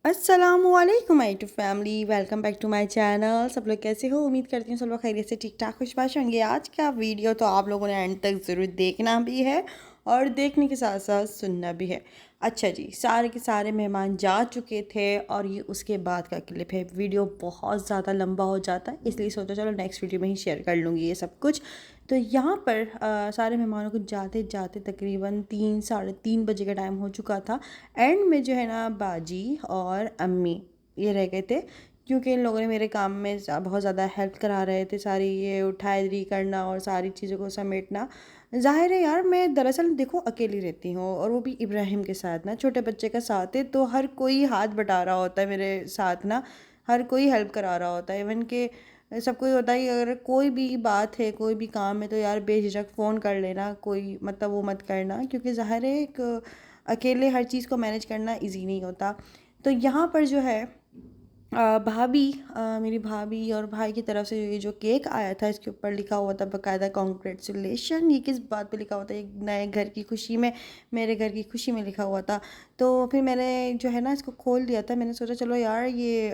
अस्सलामुअलैकुम my to family, welcome back to my channel. सब लोग कैसे हो? उम्मीद करती हूँ सब लोग खैरियत से ठीक ठाक खुशबाश होंगे। आज का वीडियो तो आप लोगों ने एंड तक ज़रूर देखना भी है और देखने के साथ साथ सुनना भी है। अच्छा जी, सारे के सारे मेहमान जा चुके थे और ये उसके बाद का क्लिप है। वीडियो बहुत ज़्यादा लंबा हो जाता है, इसलिए सोचा चलो नेक्स्ट वीडियो में ही शेयर कर लूँगी ये सब कुछ। तो यहाँ पर सारे मेहमानों को जाते जाते तकरीबन 3 साढ़े 3 बजे का टाइम हो चुका था। एंड में जो है ना, बाजी और अम्मी ये रह गए थे, क्योंकि इन लोगों ने मेरे काम में बहुत ज़्यादा हेल्प करा रहे थे। सारी ये उठाई करना और सारी चीज़ों को समेटना। ज़ाहिर है यार, मैं दरअसल देखो अकेली रहती हूँ और वो भी इब्राहिम के साथ ना, छोटे बच्चे का साथ है, तो हर कोई हाथ बटा रहा होता है मेरे साथ ना। हर कोई हेल्प करा रहा होता है, इवन के सबको ये होता है कि अगर कोई भी बात है, कोई भी काम है, तो यार बेझिझक फ़ोन कर लेना, कोई मतलब वो मत करना, क्योंकि ज़ाहिर है एक अकेले हर चीज़ को मैनेज करना इजी नहीं होता। तो यहाँ पर जो है भाभी, मेरी भाभी और भाई की तरफ से ये जो केक आया था, इसके ऊपर लिखा हुआ था बाकायदा कॉन्ग्रेचुलेशन। ये किस बात पे लिखा हुआ था? एक नए घर की खुशी में, मेरे घर की खुशी में लिखा हुआ था। तो फिर मैंने जो है ना इसको खोल दिया था। मैंने सोचा चलो यार ये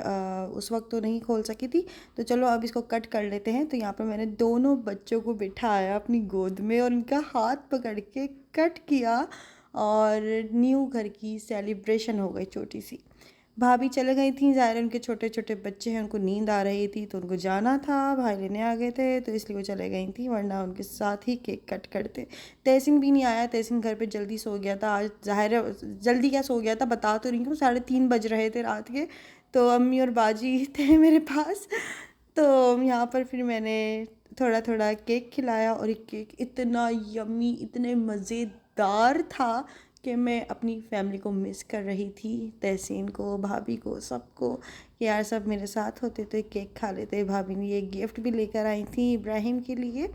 उस वक्त तो नहीं खोल सकी थी, तो चलो अब इसको कट कर लेते हैं। तो यहाँ पर मैंने दोनों बच्चों को बिठाया अपनी गोद में और उनका हाथ पकड़ के कट किया और न्यू घर की सेलिब्रेशन हो गई छोटी सी। भाभी चले गई थी, ज़ाहिर है उनके छोटे छोटे बच्चे हैं, उनको नींद आ रही थी, तो उनको जाना था, भाई लेने आ गए थे, तो इसलिए वो चले गई थी, वरना उनके साथ ही केक कट करते। तहसीन भी नहीं आया, तहसीन घर पे जल्दी सो गया था आज। ज़ाहिर है जल्दी क्या सो गया था, बता तो रही हूँ, 3:30 बज रहे थे रात के। तो अम्मी और बाजी थे मेरे पास। तो यहाँ पर फिर मैंने थोड़ा थोड़ा केक खिलाया और एक केक इतना यम्मी, इतने मज़ेदार था कि मैं अपनी फैमिली को मिस कर रही थी। तहसीन को, भाभी को, सबको, कि यार सब मेरे साथ होते तो एक केक खा लेते। भाभी ने ये गिफ्ट भी लेकर आई थी इब्राहिम के लिए,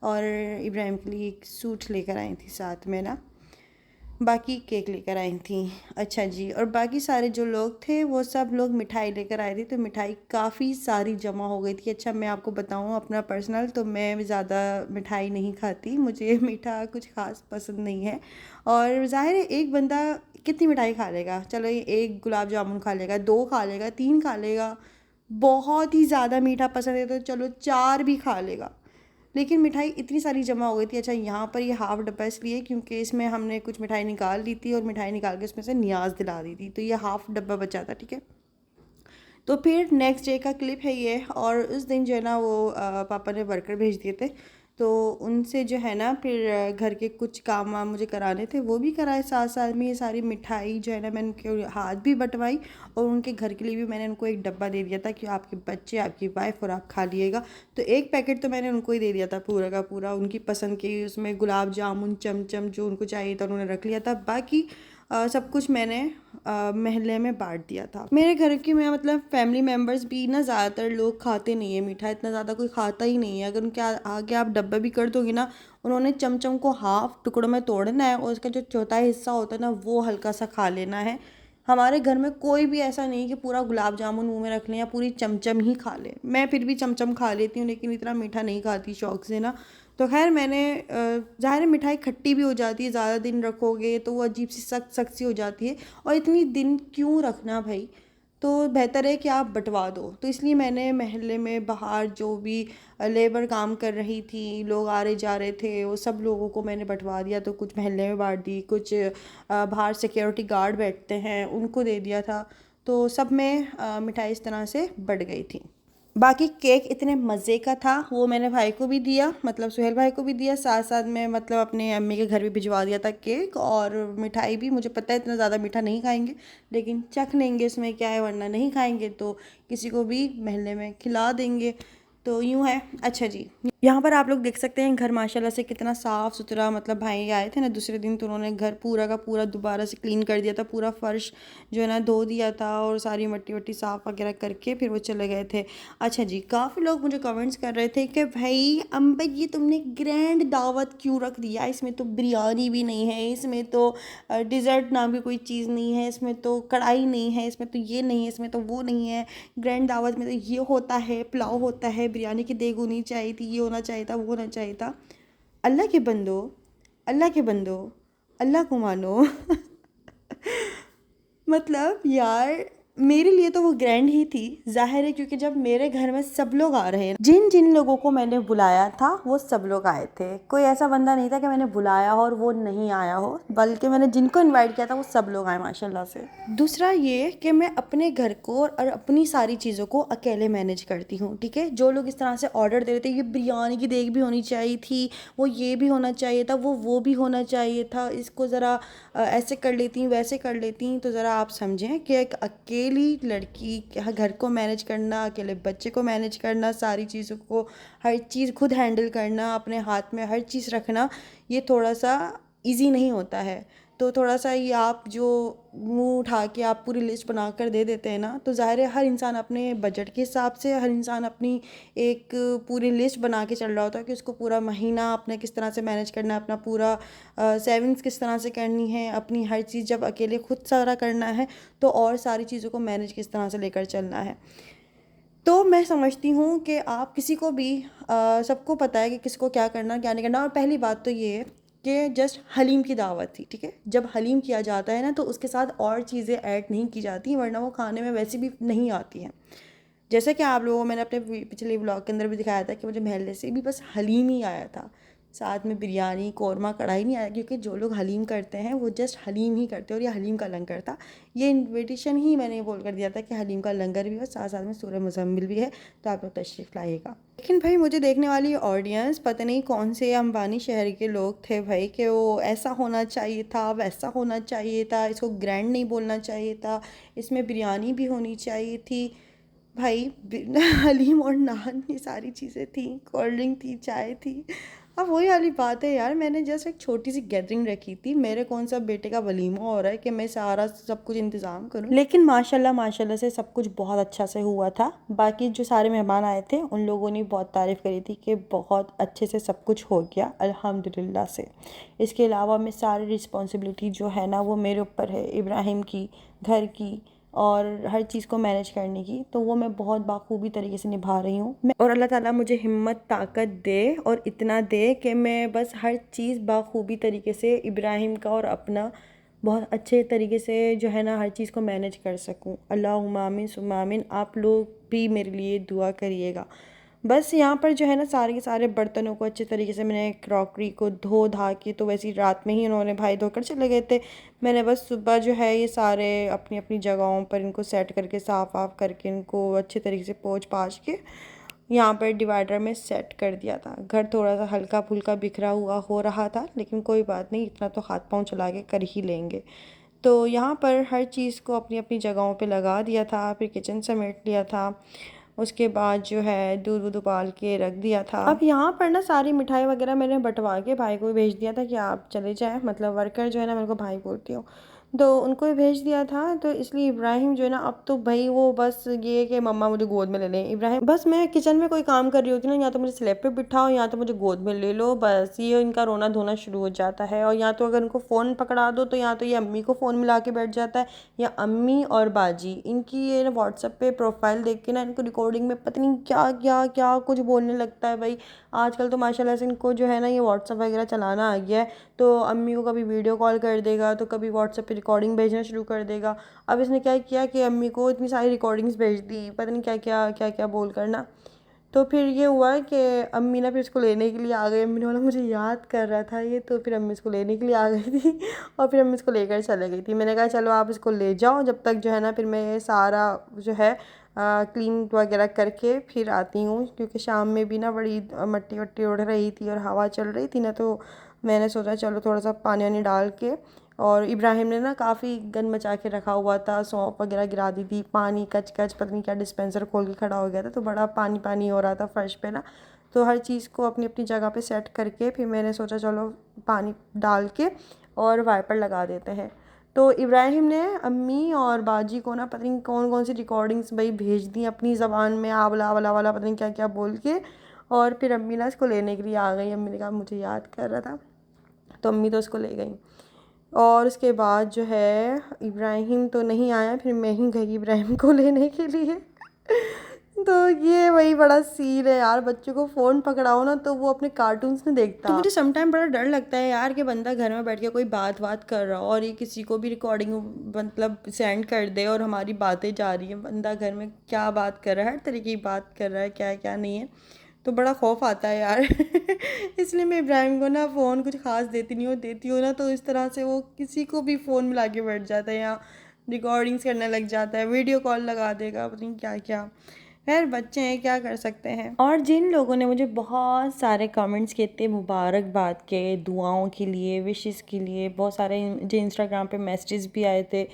और इब्राहिम के लिए एक सूट लेकर आई थी साथ में ना, बाकी केक लेकर आई थी। अच्छा जी, और बाकी सारे जो लोग थे वो सब लोग मिठाई लेकर आए थे, तो मिठाई काफ़ी सारी जमा हो गई थी। अच्छा, मैं आपको बताऊँ अपना पर्सनल, तो मैं ज़्यादा मिठाई नहीं खाती, मुझे मीठा कुछ ख़ास पसंद नहीं है। और ज़ाहिर है एक बंदा कितनी मिठाई खा लेगा? चलो ये एक गुलाब जामुन खा लेगा, 2 खा लेगा, 3 खा लेगा। बहुत ही ज़्यादा मीठा पसंद है तो चलो 4 भी खा लेगा, लेकिन मिठाई इतनी सारी जमा हो गई थी। अच्छा, यहाँ पर ये हाफ़ डब्बा इसलिए क्योंकि इसमें हमने कुछ मिठाई निकाल ली थी और मिठाई निकाल के उसमें से नियाज़ दिला दी थी, तो ये हाफ़ डब्बा बचा था, ठीक है। तो फिर नेक्स्ट डे का क्लिप है ये। और उस दिन जो है ना वो पापा ने वर्कर भेज दिए थे, तो उनसे जो है ना फिर घर के कुछ काम वाम मुझे कराने थे, वो भी कराए। साथ साथ में ये सारी मिठाई जो है ना मैंने उनके हाथ भी बंटवाई, और उनके घर के लिए भी मैंने उनको एक डब्बा दे दिया था कि आपके बच्चे, आपकी वाइफ और आप खा लिएगा। तो एक पैकेट तो मैंने उनको ही दे दिया था पूरा का पूरा, उनकी पसंद की, उसमें गुलाब जामुन, चमचम जो उनको चाहिए था उन्होंने रख लिया था। बाकी सब कुछ मैंने महल्ले में बांट दिया था। मेरे घर की मैं मतलब फैमिली मेम्बर्स भी ना, ज़्यादातर लोग खाते नहीं है मीठा, इतना ज़्यादा कोई खाता ही नहीं है। अगर उनके आगे आप डब्बा भी कर दोगे ना, उन्होंने चमचम को हाफ टुकड़ों में तोड़ना है और उसका जो चौथा हिस्सा होता है ना वो हल्का सा खा लेना है। हमारे घर में कोई भी ऐसा नहीं कि पूरा गुलाब जामुन मुंह में रख लें या पूरी चमचम ही खा ले। मैं फिर भी चमचम खा लेती हूँ, लेकिन इतना मीठा नहीं खाती शौक से ना। तो खैर मैंने ज़ाहिर है मिठाई खट्टी भी हो जाती है, ज़्यादा दिन रखोगे तो वो अजीब सी सख्त सख्त सी हो जाती है, और इतनी दिन क्यों रखना भाई। तो बेहतर है कि आप बंटवा दो। तो इसलिए मैंने महल्ले में बाहर जो भी लेबर काम कर रही थी, लोग आ रहे जा रहे थे, वो सब लोगों को मैंने बंटवा दिया। तो कुछ महल्ले में बांट दी, कुछ बाहर सिक्योरिटी गार्ड बैठते हैं उनको दे दिया था। तो सब में मिठाई इस तरह से बढ़ गई थी। बाकी केक इतने मज़े का था, वो मैंने भाई को भी दिया, मतलब सुहेल भाई को भी दिया, साथ साथ में मतलब अपने अम्मी के घर भी भिजवा दिया था केक। और मिठाई भी, मुझे पता है इतना ज़्यादा मीठा नहीं खाएंगे, लेकिन चख लेंगे, इसमें क्या है, वरना नहीं खाएंगे तो किसी को भी महल्ले में खिला देंगे। तो यूँ है। अच्छा जी, यहाँ पर आप लोग देख सकते हैं घर माशाल्लाह से कितना साफ़ सुथरा, मतलब भाई आए थे ना दूसरे दिन, तो उन्होंने घर पूरा का पूरा दोबारा से क्लीन कर दिया था, पूरा फर्श जो है ना धो दिया था और सारी मट्टी वट्टी साफ़ वगैरह करके फिर वो चले गए थे। अच्छा जी, काफ़ी लोग मुझे कमेंट्स कर रहे थे कि भाई अम्बा ये तुमने ग्रैंड दावत क्यों रख दिया, इसमें तो बिरयानी भी नहीं है, इसमें तो डिज़र्ट नाम की कोई चीज़ नहीं है, इसमें तो कढ़ाई नहीं है, इसमें तो ये नहीं है, इसमें तो वो नहीं है। ग्रैंड दावत में तो ये होता है, पुलाव होता है, बिरयानी की देग होनी चाहिए थी, ये होना चाहिए था, वो होना चाहिए था। अल्लाह के बंदो, अल्लाह के बंदो, अल्लाह को मानो। मतलब यार, मेरे लिए तो वो ग्रैंड ही थी, जाहिर है, क्योंकि जब मेरे घर में सब लोग आ रहे हैं, जिन जिन लोगों को मैंने बुलाया था वो सब लोग आए थे। कोई ऐसा बंदा नहीं था कि मैंने बुलाया हो और वो नहीं आया हो, बल्कि मैंने जिनको इनवाइट किया था वो सब लोग आए माशाल्लाह से। दूसरा ये कि मैं अपने घर को और अपनी सारी चीज़ों को अकेले मैनेज करती हूँ, ठीक है। जो लोग इस तरह से ऑर्डर दे रहे थे, ये बिरयानी की देग भी होनी चाहिए थी, वो ये भी होना चाहिए था, वो भी होना चाहिए था, इसको ज़रा ऐसे कर लेती हूँ वैसे कर लेती हूँ, तो ज़रा आप समझें कि एक अकेली लड़की के घर को मैनेज करना, अकेले बच्चे को मैनेज करना, सारी चीज़ों को, हर चीज़ खुद हैंडल करना, अपने हाथ में हर चीज़ रखना, ये थोड़ा सा इजी नहीं होता है। तो थोड़ा सा ये आप जो मुंह उठा के आप पूरी लिस्ट बना कर दे देते हैं ना, तो ज़ाहिर है हर इंसान अपने बजट के हिसाब से, हर इंसान अपनी एक पूरी लिस्ट बना के चल रहा होता है कि उसको पूरा महीना अपने किस तरह से मैनेज करना है, अपना पूरा सेविंग्स किस तरह से करनी है, अपनी हर चीज़ जब अकेले खुद सारा करना है तो और सारी चीज़ों को मैनेज किस तरह से लेकर चलना है। तो मैं समझती हूँ कि आप किसी को भी सबको पता है कि किसको क्या करना क्या नहीं करना। और पहली बात तो ये है कि जस्ट हलीम की दावत थी, ठीक है। जब हलीम किया जाता है ना तो उसके साथ और चीज़ें ऐड नहीं की जाती, वरना वो खाने में वैसे भी नहीं आती हैं। जैसे कि आप लोगों को मैंने अपने पिछले व्लॉग के अंदर भी दिखाया था कि मुझे महल्ले से भी बस हलीम ही आया था, साथ में बिरयानी कौरमा कढ़ाई नहीं आया, क्योंकि जो लोग हलीम करते हैं वो जस्ट हलीम ही करते हैं और ये हलीम का लंगर था। ये इनविटेशन ही मैंने बोल कर दिया था कि हलीम का लंगर भी है, साथ साथ में सूरह मुज़म्मिल भी है, तो आप लोग तशरीफ़ लाइएगा। लेकिन भाई मुझे देखने वाली ऑडियंस पता नहीं कौन से अंबानी शहर के लोग थे भाई, कि वो ऐसा होना चाहिए था, वैसा होना चाहिए था, इसको ग्रैंड नहीं बोलना चाहिए था, इसमें बिरयानी भी होनी चाहिए थी। भाई हलीम और नान ये सारी चीज़ें थी, कोल्ड ड्रिंक थी, चाय थी। अब वही वाली बात है यार, मैंने जस्ट एक छोटी सी गैदरिंग रखी थी, मेरे कौन सा बेटे का वलीमा हो रहा है कि मैं सारा सब कुछ इंतज़ाम करूं। लेकिन माशाल्लाह माशाल्लाह से सब कुछ बहुत अच्छा से हुआ था। बाकी जो सारे मेहमान आए थे उन लोगों ने बहुत तारीफ़ करी थी कि बहुत अच्छे से सब कुछ हो गया अल्हम्दुलिल्लाह से। इसके अलावा मैं सारी रिस्पॉन्सिबिलिटी जो है ना वो मेरे ऊपर है, इब्राहिम की, घर की और हर चीज़ को मैनेज करने की, तो वो मैं बहुत बाखूबी तरीके से निभा रही हूँ मैं। और अल्लाह ताला मुझे हिम्मत ताकत दे और इतना दे कि मैं बस हर चीज़ बाखूबी तरीके से इब्राहिम का और अपना बहुत अच्छे तरीके से जो है ना हर चीज़ को मैनेज कर सकूँ। अल्लाहुम्मा आमीन सुम्मा आमीन। आप लोग भी मेरे लिए दुआ करिएगा। बस यहाँ पर जो है ना सारे के सारे बर्तनों को अच्छे तरीके से मैंने क्रॉकरी को धो धा के, तो वैसी रात में ही उन्होंने भाई धोकर चले गए थे। मैंने बस सुबह जो है ये सारे अपनी अपनी जगहों पर इनको सेट करके साफ़ वाफ करके इनको अच्छे तरीके से पोंछ पाछ के यहाँ पर डिवाइडर में सेट कर दिया था। घर थोड़ा सा हल्का फुल्का बिखरा हुआ हो रहा था, लेकिन कोई बात नहीं, इतना तो हाथ पाँव चला के कर ही लेंगे। तो यहाँ पर हर चीज़ को अपनी अपनी जगहों पे लगा दिया था, फिर किचन समेट लिया था। उसके बाद जो है दूध वूध उबाल के रख दिया था। अब यहाँ पर ना सारी मिठाई वगैरह मैंने बंटवा के भाई को भेज दिया था कि आप चले जाएं, मतलब वर्कर जो है ना, मेरे को भाई बोलती हूँ, तो उनको ही भेज दिया था। तो इसलिए इब्राहिम जो है ना, अब तो भाई वो बस ये कि मम्मा मुझे गोद में ले लें। इब्राहिम बस मैं किचन में कोई काम कर रही होती ना, या तो मुझे स्लैब पे बिठाओ या तो मुझे गोद में ले लो, बस ये इनका रोना धोना शुरू हो जाता है। और या तो अगर इनको फ़ोन पकड़ा दो तो या तो ये अम्मी को फ़ोन मिला के बैठ जाता है, या अम्मी और बाजी इनकी ये ना व्हाट्सएप पे प्रोफाइल देख के ना इनको रिकॉर्डिंग में पता नहीं क्या क्या क्या कुछ बोलने लगता है भाई। आजकल तो माशाल्लाह से इनको जो है ना ये व्हाट्सएप वगैरह चलाना आ गया है, तो अम्मी को कभी वीडियो कॉल कर देगा तो कभी व्हाट्सएप पे रिकॉर्डिंग भेजना शुरू कर देगा। अब इसने क्या किया कि अम्मी को इतनी सारी रिकॉर्डिंग्स भेज दी, पता नहीं क्या क्या बोल कर ना। तो फिर ये हुआ कि अम्मी ना फिर इसको लेने के लिए आ गई। अम्मी ने बोला मुझे याद कर रहा था ये, तो फिर अम्मी इसको लेने के लिए आ गई थी और फिर अम्मी इसको लेकर चले गई थी। मैंने कहा चलो आप इसको ले जाओ, जब तक जो है ना फिर मैं ये सारा जो है क्लीन वगैरह करके फिर आती हूँ, क्योंकि शाम में भी ना बड़ी मट्टी वट्टी उड़ रही थी और हवा चल रही थी ना, तो मैंने सोचा चलो थोड़ा सा पानी वानी डाल के। और इब्राहिम ने ना काफ़ी गन मचा के रखा हुआ था, सौंफ वगैरह गिरा दी थी, पानी कच कच पता नहीं क्या डिस्पेंसर खोल के खड़ा हो गया था, तो बड़ा पानी पानी हो रहा था फर्श पे ना। तो हर चीज़ को अपनी अपनी जगह पे सेट करके फिर मैंने सोचा चलो पानी डाल के और वाइपर लगा देते हैं। तो इब्राहिम ने अम्मी और बाजी को ना पता नहीं कौन कौन सी रिकॉर्डिंग्स भाई भेज दी अपनी ज़बान में, आवला वाला वाला पता नहीं क्या क्या बोल के। और फिर अम्मी ना इसको लेने के लिए आ गई। अम्मी ने कहा मुझे याद कर रहा था, तो अम्मी तो उसको ले गई। और उसके बाद जो है इब्राहिम तो नहीं आया, फिर मैं ही गई इब्राहिम को लेने के लिए तो ये वही बड़ा सीन है यार, बच्चों को फ़ोन पकड़ाओ ना तो वो अपने कार्टून्स नहीं देखता। तो मुझे समटाइम बड़ा डर लगता है यार कि बंदा घर में बैठ के कोई बात कर रहा हो और ये किसी को भी रिकॉर्डिंग मतलब सेंड कर दे और हमारी बातें जा रही हैं, बंदा घर में क्या बात कर रहा है, हर तरीके की बात कर रहा है, क्या क्या नहीं है, तो बड़ा खौफ आता है यार। इसलिए मैं इब्राहिम को ना फ़ोन कुछ ख़ास देती हूँ ना तो इस तरह से वो किसी को भी फ़ोन मिला के बैठ जाता है या रिकॉर्डिंग्स करने लग जाता है, वीडियो कॉल लगा देगा, पता नहीं क्या क्या। खैर बच्चे हैं, क्या कर सकते हैं। और जिन लोगों ने मुझे बहुत सारे कमेंट्स किए थे मुबारकबाद के, दुआओं के लिए, विशेस के लिए, बहुत सारे जो इंस्टाग्राम पे मैसेजेस भी आए थे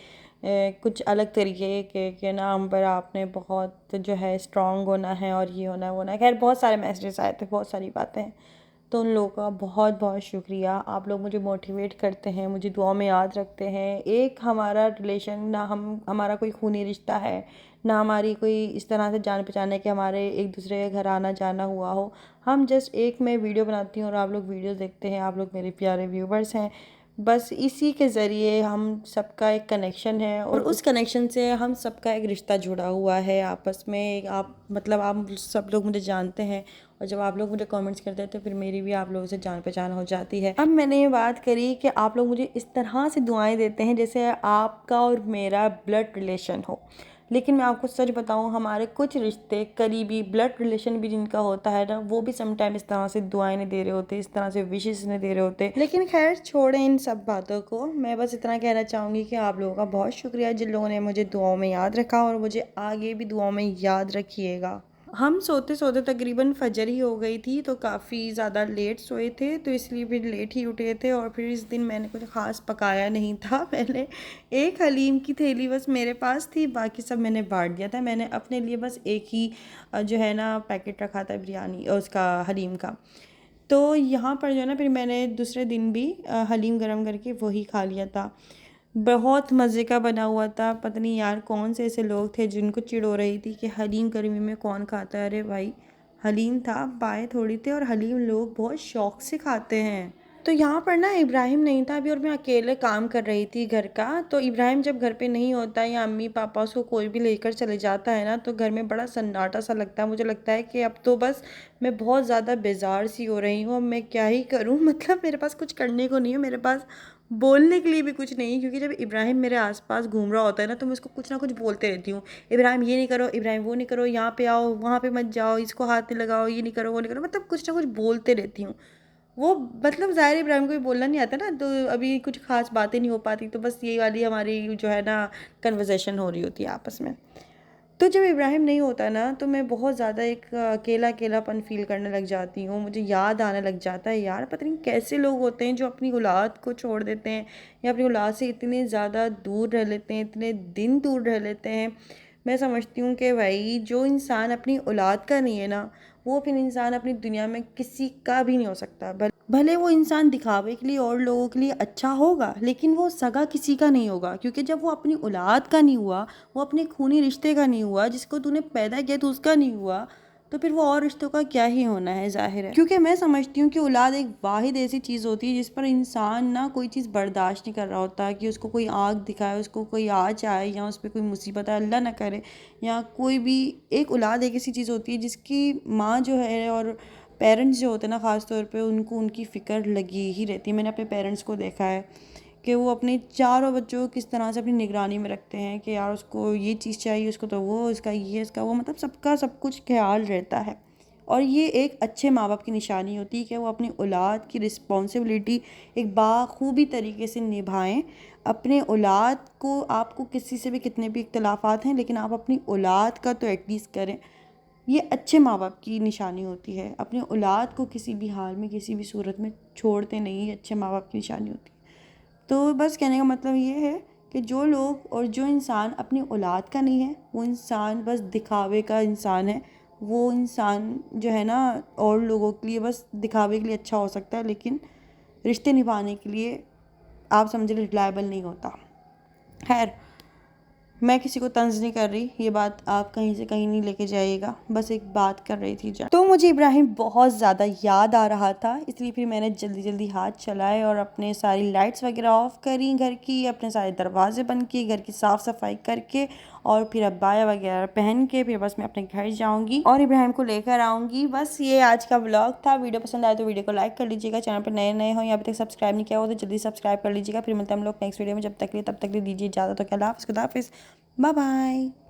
कुछ अलग तरीके के नाम पर, आपने बहुत जो है स्ट्रांग होना है और ये होना है वो होना है, खैर बहुत सारे मैसेजेस आए थे, बहुत सारी बातें। तो उन लोगों का बहुत बहुत शुक्रिया। आप लोग मुझे मोटिवेट करते हैं, मुझे दुआ में याद रखते हैं। एक हमारा रिलेशन ना, हमारा कोई खूनी रिश्ता है ना हमारी कोई इस तरह से जान पहचान है कि हमारे एक दूसरे के घर आना जाना हुआ हो। हम जस्ट एक मैं वीडियो बनाती हूँ और आप लोग वीडियो देखते हैं, आप लोग मेरे प्यारे व्यूवर्स हैं। बस इसी के ज़रिए हम सबका एक कनेक्शन है और उस कनेक्शन से हम सबका एक रिश्ता जुड़ा हुआ है आपस में। आप मतलब आप सब लोग मुझे जानते हैं और जब आप लोग मुझे कमेंट्स करते हैं तो फिर मेरी भी आप लोगों से जान पहचान हो जाती है। अब मैंने ये बात करी कि आप लोग मुझे इस तरह से दुआएं देते हैं जैसे आपका और मेरा ब्लड रिलेशन हो, लेकिन मैं आपको सच बताऊं, हमारे कुछ रिश्ते करीबी ब्लड रिलेशन भी जिनका होता है ना, वो भी समटाइम इस तरह से दुआएं नहीं दे रहे होते, इस तरह से विशेस नहीं दे रहे होते। लेकिन खैर छोड़ें इन सब बातों को, मैं बस इतना कहना चाहूँगी कि आप लोगों का बहुत शुक्रिया जिन लोगों ने मुझे दुआओं में याद रखा और मुझे आगे भी दुआओं में याद रखिएगा। हम सोते सोते तकरीबन फजर ही हो गई थी, तो काफ़ी ज़्यादा लेट सोए थे, तो इसलिए फिर लेट ही उठे थे। और फिर इस दिन मैंने कुछ ख़ास पकाया नहीं था। पहले एक हलीम की थैली बस मेरे पास थी, बाकी सब मैंने बांट दिया था। मैंने अपने लिए बस एक ही जो है ना पैकेट रखा था बिरयानी उसका, हलीम का। तो यहाँ पर जो है ना फिर मैंने दूसरे दिन भी हलीम गरम करके वही खा लिया था। बहुत मज़े का बना हुआ था। पता नहीं यार कौन से ऐसे लोग थे जिनको चिढ़ हो रही थी कि हलीम गर्मी में कौन खाता है। अरे भाई, हलीम था, पाए थोड़ी थे, और हलीम लोग बहुत शौक से खाते हैं। तो यहाँ पर ना इब्राहिम नहीं था अभी और मैं अकेले काम कर रही थी घर का। तो इब्राहिम जब घर पे नहीं होता या अम्मी पापा उसको कोई भी लेकर चले जाता है ना, तो घर में बड़ा सन्नाटा सा लगता है। मुझे लगता है कि अब तो बस मैं बहुत ज़्यादा बेजार सी हो रही हूँ, अब मैं क्या ही करूँ। मतलब मेरे पास कुछ करने को नहीं है, मेरे पास बोलने के लिए भी कुछ नहीं, क्योंकि जब इब्राहिम मेरे आसपास घूम रहा होता है ना तो मैं उसको कुछ ना कुछ बोलते रहती हूँ। इब्राहिम ये नहीं करो, इब्राहिम वो नहीं करो, यहाँ पे आओ, वहाँ पे मत जाओ, इसको हाथ नहीं लगाओ, ये नहीं करो वो नहीं करो, मतलब कुछ ना कुछ बोलते रहती हूँ। वो मतलब ज़ाहिर इब्राहिम को भी बोलना नहीं आता ना, तो अभी कुछ खास बातें नहीं हो पाती, तो बस यही वाली हमारी जो है ना कन्वर्सेशन हो रही होती है आपस में। तो जब इब्राहिम नहीं होता ना तो मैं बहुत ज़्यादा एक अकेलापन फ़ील करने लग जाती हूँ। मुझे याद आने लग जाता है यार, पता नहीं कैसे लोग होते हैं जो अपनी औलाद को छोड़ देते हैं या अपनी औलाद से इतने ज़्यादा दूर रह लेते हैं, इतने दिन दूर रह लेते हैं। मैं समझती हूँ कि भाई जो इंसान अपनी औलाद का नहीं है ना, वो फिर इंसान अपनी दुनिया में किसी का भी नहीं हो सकता। भले वो इंसान दिखावे के लिए और लोगों के लिए अच्छा होगा, लेकिन वो सगा किसी का नहीं होगा, क्योंकि जब वो अपनी औलाद का नहीं हुआ, वो अपने खूनी रिश्ते का नहीं हुआ, जिसको तूने पैदा किया तो उसका नहीं हुआ, तो फिर वो और रिश्तों का क्या ही होना है, जाहिर है। क्योंकि मैं समझती हूँ कि औलाद एक वाहिद ऐसी चीज़ होती है जिस पर इंसान ना कोई चीज़ बर्दाश्त नहीं कर रहा होता, कि उसको कोई आग दिखाए, उसको कोई आँच आए या उस पर कोई मुसीबत आए, अल्लाह ना करे, या कोई भी। एक औलाद एक ऐसी चीज़ होती है जिसकी माँ जो है और पेरेंट्स जो होते हैं ना, ख़ास तौर पे उनको उनकी फ़िक्र लगी ही रहती है। मैंने अपने पेरेंट्स को देखा है कि वो अपने चारों बच्चों को किस तरह से अपनी निगरानी में रखते हैं कि यार उसको ये चीज़ चाहिए, उसको तो वो, इसका ये, इसका वो, मतलब सबका सब कुछ ख्याल रहता है। और ये एक अच्छे माँ बाप की निशानी होती है कि वो अपनी औलाद की रिस्पॉन्सिबिलिटी एक बाखूबी तरीके से निभाएं। अपने औलाद को, आपको किसी से भी कितने भी इख्तलाफात हैं, लेकिन आप अपनी औलाद का तो एटलीस्ट करें। ये अच्छे माँ बाप की निशानी होती है। अपने औलाद को किसी भी हाल में, किसी भी सूरत में छोड़ते नहीं, ये अच्छे माँ बाप की निशानी होती है। तो बस कहने का मतलब ये है कि जो लोग और जो इंसान अपनी औलाद का नहीं है, वो इंसान बस दिखावे का इंसान है। वो इंसान जो है ना और लोगों के लिए बस दिखावे के लिए अच्छा हो सकता है, लेकिन रिश्ते निभाने के लिए आप समझ रिलायबल नहीं होता। खैर, मैं किसी को तंज नहीं कर रही, ये बात आप कहीं से कहीं नहीं लेके जाइएगा, बस एक बात कर रही थी जान। तो मुझे इब्राहिम बहुत ज़्यादा याद आ रहा था, इसलिए फिर मैंने जल्दी जल्दी हाथ चलाए और अपने सारी लाइट्स वगैरह ऑफ करी घर की, अपने सारे दरवाजे बंद किए, घर की साफ़ सफाई करके और फिर अब्बाया वगैरह पहन के फिर बस मैं अपने घर जाऊँगी और इब्राहिम को लेकर आऊँगी। बस ये आज का व्लॉग था। वीडियो पसंद आए तो वीडियो को लाइक कर लीजिएगा। चैनल पर नए नए हो या अभी तक सब्सक्राइब नहीं किया हो तो जल्दी सब्सक्राइब कर लीजिएगा। फिर मिलते हैं हम लोग नेक्स्ट वीडियो में। जब तक के लिए तब तक के लिए दीजिए इजाज़त। तो क्या खुदा हाफिज़, बाय बाय।